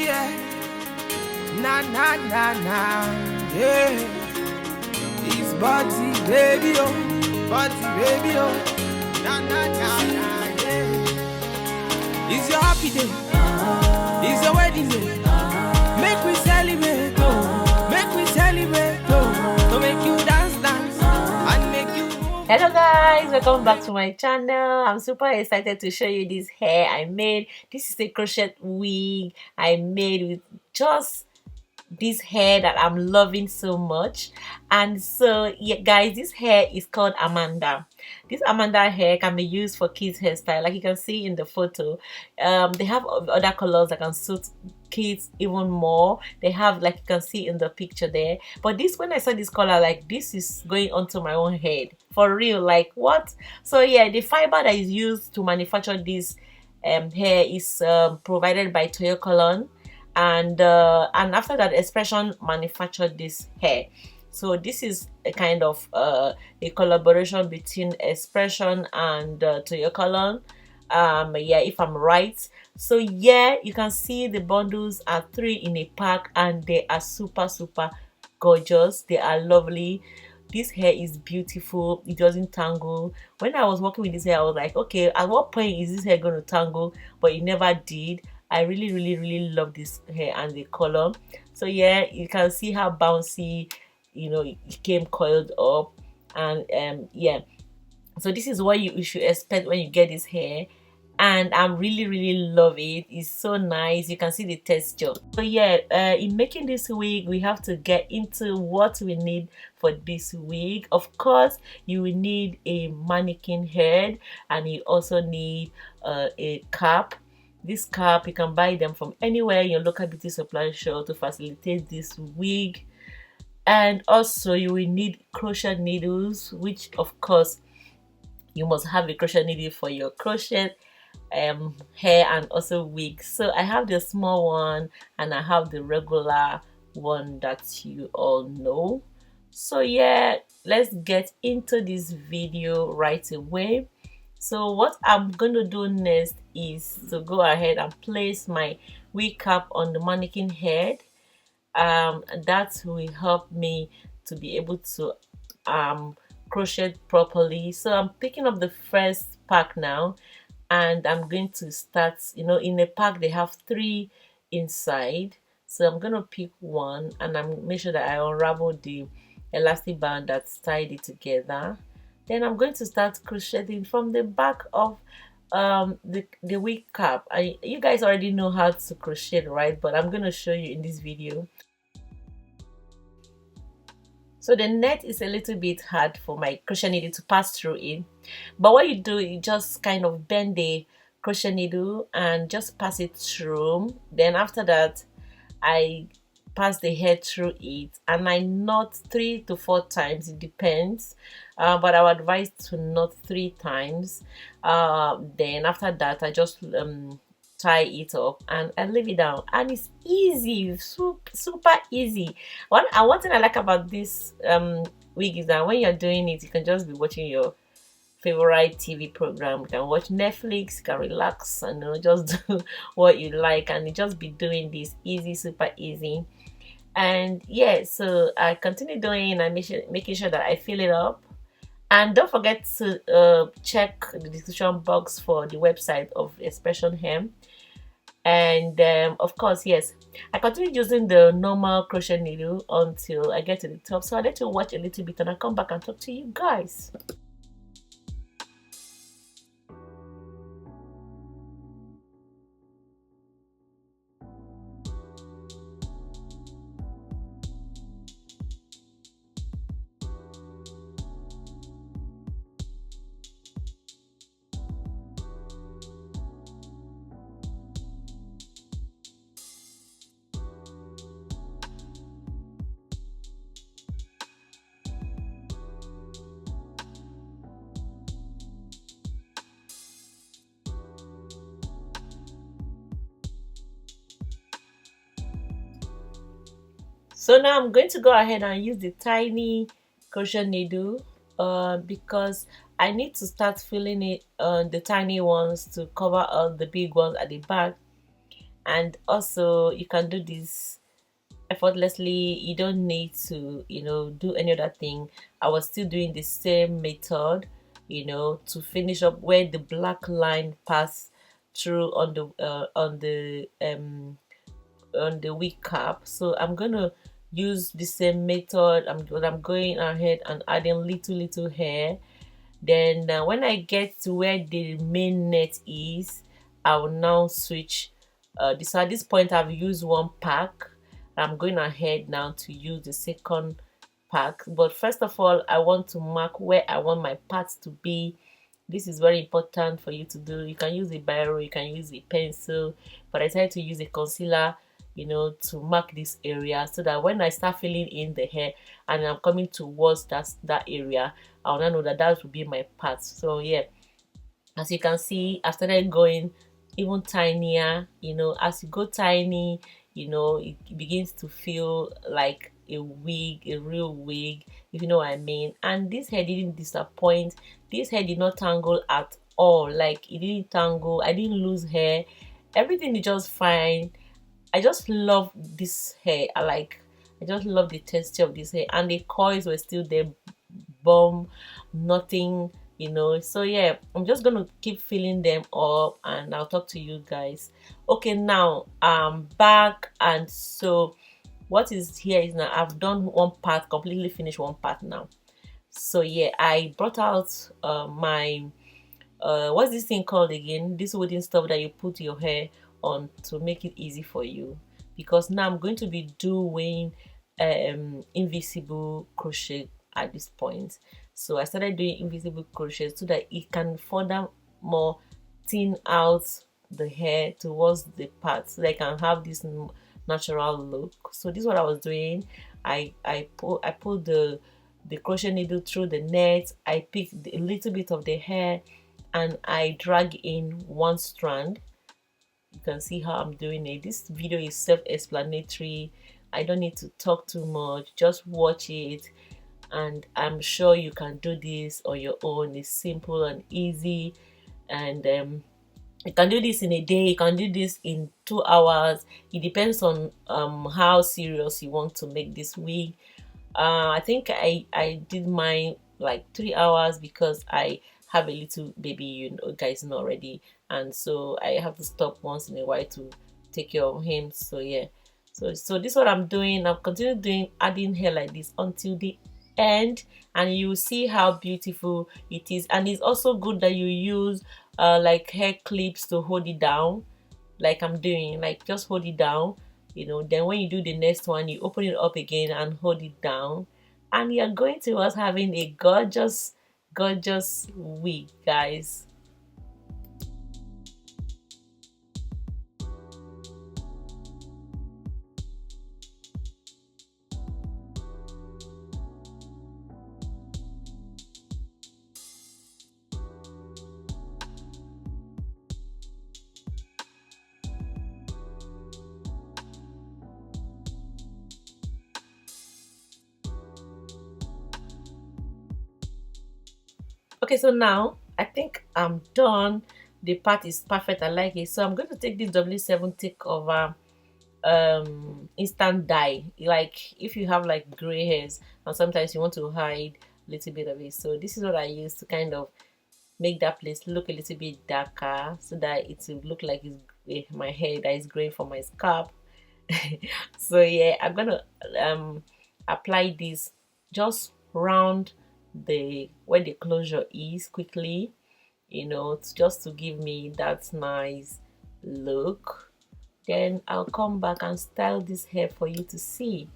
yeah. Na na na na, yeah. It's body baby oh, body baby oh. Na na na na, yeah. It's your happy day, it's your wedding day. Make we celebrate, oh. Make we celebrate, oh. To make you dance, dance, and make you. Hello guys, welcome back to my channel. I'm super excited to show you this hair I made. This is a crochet wig I made with just this hair that I'm loving so much. And so yeah guys, this hair is called Amanda. This Amanda hair can be used for kids hairstyle, like you can see in the photo. They have other colors that can suit kids even more. They have, like you can see in the picture there, but this, when I saw this color, like, this is going onto my own head for real, like what. So yeah, the fiber that is used to manufacture this hair is provided by Toyo Colon, and after that, X-Pression manufactured this hair. So this is a kind of a collaboration between X-Pression and Toyo Colon. Yeah, if I'm right. So yeah, you can see the bundles are 3 in a pack, and they are super gorgeous. They are lovely. This hair is beautiful. It doesn't tangle. When I was working with this hair, I was like, okay, at what point is this hair going to tangle? But it never did. I really love this hair and the color. So yeah, you can see how bouncy, you know, it came coiled up. And yeah, so this is what you should expect when you get this hair, and I'm really love it. It's so nice. You can see the texture. So yeah, in making this wig, we have to get into what we need for this wig. Of course, you will need a mannequin head, and you also need a cap. This cap, you can buy them from anywhere in your local beauty supply shop to facilitate this wig. And also you will need crochet needles, which of course you must have a crochet needle for your crochet hair and also wig. So I have the small one and I have the regular one that you all know. So yeah, let's get into this video right away. So what I'm going to do next is to go ahead and place my wig cap on the mannequin head. That will help me to be able to crochet properly. So I'm picking up the first pack now, and I'm going to start, you know, in a pack they have 3 inside. So I'm going to pick one, and I'm make sure that I unravel the elastic band that's tied it together. Then I'm going to start crocheting from the back of the wig cap. You guys already know how to crochet, right? But I'm going to show you in this video. So the net is a little bit hard for my crochet needle to pass through it, but what you do, you just kind of bend the crochet needle and just pass it through. Then after that, I pass the head through it, and I knot 3 to 4 times, it depends, but I would advise to knot 3 times. Then after that, I just tie it up and I leave it down, and it's easy, super easy. One thing I like about this wig is that when you're doing it, you can just be watching your favorite TV program. You can watch Netflix, you can relax and, you know, just do what you like, and you just be doing this easy, super easy. And yeah, so I continue doing and making sure that I fill it up. And don't forget to check the description box for the website of X-Pression Hem. And of course, yes, I continue using the normal crochet needle until I get to the top. So I'll let you watch a little bit and I'll come back and talk to you guys. So now I'm going to go ahead and use the tiny crochet needle because I need to start filling it on the tiny ones to cover all the big ones at the back. And also you can do this effortlessly. You don't need to, do any other thing. I was still doing the same method, to finish up where the black line passed through on the wig cap. So I'm gonna use the same method. I'm going ahead and adding little hair. Then when I get to where the main net is, I will now switch. So at this point I've used one pack. I'm going ahead now to use the second pack. But first of all, I want to mark where I want my parts to be. This is very important for you to do. You can use a biro, you can use a pencil, but I decided to use a concealer, to mark this area, so that when I start filling in the hair and I'm coming towards that area, I'll now know that that will be my part. So yeah, as you can see, I started going even tinier. As you go tiny, it begins to feel like a wig, a real wig, if you know what I mean. And this hair didn't disappoint. This hair did not tangle at all. Like, it didn't tangle, I didn't lose hair, everything is just fine. I just love this hair. I just love the texture of this hair, and the coils were still there, bomb, nothing, So yeah, I'm just gonna keep filling them up, and I'll talk to you guys. Okay, now I'm back, and so what is here is now I've done one part, completely finished one part now. So yeah, I brought out my what's this thing called again, this wooden stuff that you put your hair on to make it easy for you, because now I'm going to be doing invisible crochet at this point. So I started doing invisible crochet so that it can further more thin out the hair towards the part, so that I can have this natural look. So this is what I was doing. I pulled the crochet needle through the net. I picked a little bit of the hair and I drag in one strand. You can see how I'm doing it. This video is self-explanatory. I don't need to talk too much, just watch it, and I'm sure you can do this on your own. It's simple and easy, and you can do this in a day, you can do this in 2 hours. It depends on how serious you want to make this wig. I think I did mine like 3 hours, because I have a little baby, guys know already, and so I have to stop once in a while to take care of him. So yeah, so this is what I'm doing. I'll continue doing, adding hair like this until the end, and you see how beautiful it is. And it's also good that you use like hair clips to hold it down, like I'm doing. Like, just hold it down, then when you do the next one, you open it up again and hold it down, and you're going to us having a gorgeous wig, guys. Okay, so now I think I'm done. The part is perfect, I like it. So I'm going to take this W7 takeover instant dye. Like, if you have like gray hairs and sometimes you want to hide a little bit of it, so this is what I use to kind of make that place look a little bit darker, so that it will look like it's my hair that is growing from my scalp. So yeah, I'm gonna apply this just round the where the closure is quickly, just to give me that nice look. Then I'll come back and style this hair for you to see.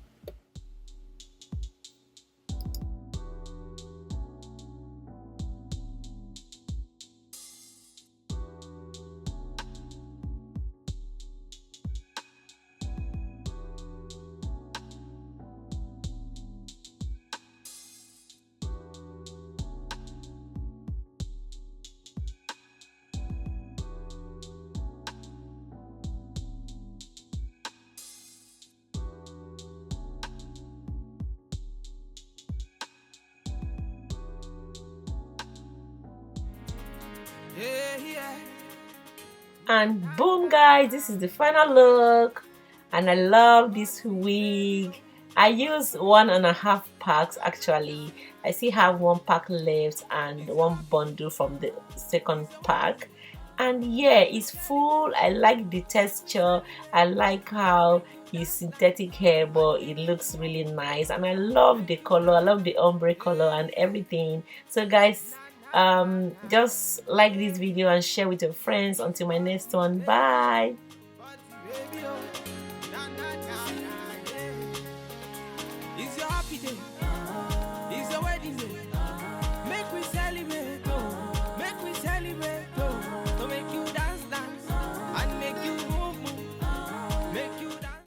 And boom guys, this is the final look, and I love this wig. I use 1.5 packs actually. I still have 1 pack left and 1 bundle from the second pack, and yeah, it's full. I like the texture. I like how it's synthetic hair, but it looks really nice, and I love the color. I love the ombre color and everything. So guys, just like this video and share with your friends. Until my next one, bye. It's your happy day.